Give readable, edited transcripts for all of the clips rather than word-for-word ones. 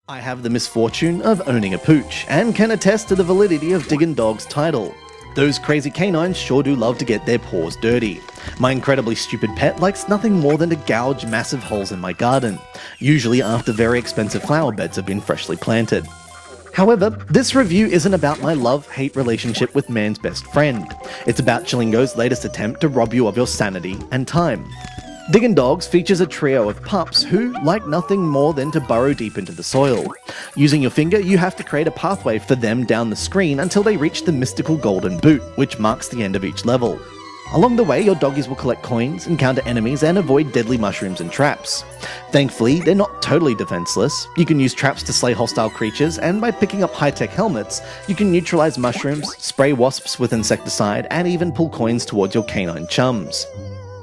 I have the misfortune of owning a pooch, and can attest to the validity of Diggin' Dog's title. Those crazy canines sure do love to get their paws dirty. My incredibly stupid pet likes nothing more than to gouge massive holes in my garden, usually after very expensive flower beds have been freshly planted. However, this review isn't about my love-hate relationship with man's best friend. It's about Chillingo's latest attempt to rob you of your sanity and time. Diggin' Dogs features a trio of pups who like nothing more than to burrow deep into the soil. Using your finger, you have to create a pathway for them down the screen until they reach the mystical golden boot, which marks the end of each level. Along the way, your doggies will collect coins, encounter enemies, and avoid deadly mushrooms and traps. Thankfully, they're not totally defenseless. You can use traps to slay hostile creatures, and by picking up high-tech helmets, you can neutralize mushrooms, spray wasps with insecticide, and even pull coins towards your canine chums.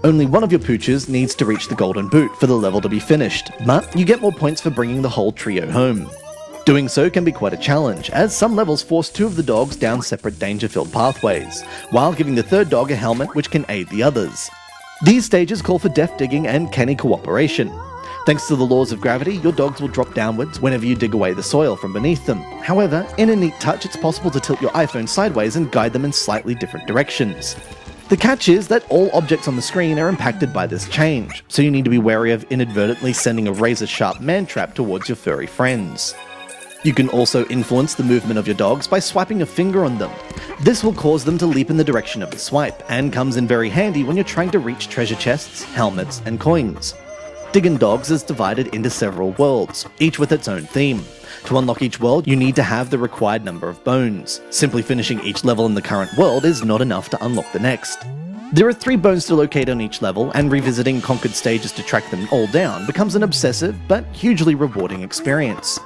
Only one of your pooches needs to reach the golden boot for the level to be finished, but you get more points for bringing the whole trio home. Doing so can be quite a challenge, as some levels force two of the dogs down separate danger-filled pathways, while giving the third dog a helmet which can aid the others. These stages call for deft digging and canny cooperation. Thanks to the laws of gravity, your dogs will drop downwards whenever you dig away the soil from beneath them. However, in a neat touch, it's possible to tilt your iPhone sideways and guide them in slightly different directions. The catch is that all objects on the screen are impacted by this change, so you need to be wary of inadvertently sending a razor-sharp man-trap towards your furry friends. You can also influence the movement of your dogs by swiping a finger on them. This will cause them to leap in the direction of the swipe, and comes in very handy when you're trying to reach treasure chests, helmets, and coins. Diggin' Dogs is divided into several worlds, each with its own theme. To unlock each world, you need to have the required number of bones. Simply finishing each level in the current world is not enough to unlock the next. There are 3 bones to locate on each level, and revisiting conquered stages to track them all down becomes an obsessive but hugely rewarding experience.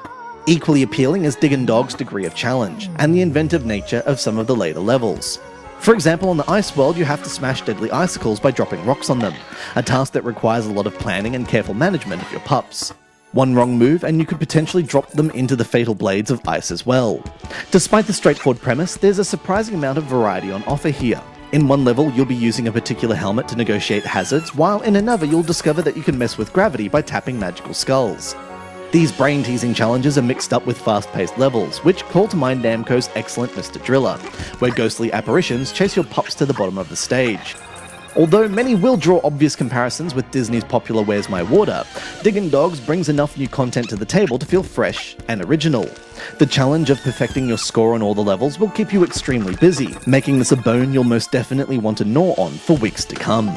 Equally appealing is Diggin' Dog's degree of challenge, and the inventive nature of some of the later levels. For example, on the ice world, you have to smash deadly icicles by dropping rocks on them, a task that requires a lot of planning and careful management of your pups. One wrong move and you could potentially drop them into the fatal blades of ice as well. Despite the straightforward premise, there's a surprising amount of variety on offer here. In one level, you'll be using a particular helmet to negotiate hazards, while in another you'll discover that you can mess with gravity by tapping magical skulls. These brain-teasing challenges are mixed up with fast-paced levels, which call to mind Namco's excellent Mr. Driller, where ghostly apparitions chase your pups to the bottom of the stage. Although many will draw obvious comparisons with Disney's popular Where's My Water, Diggin' Dogs brings enough new content to the table to feel fresh and original. The challenge of perfecting your score on all the levels will keep you extremely busy, making this a bone you'll most definitely want to gnaw on for weeks to come.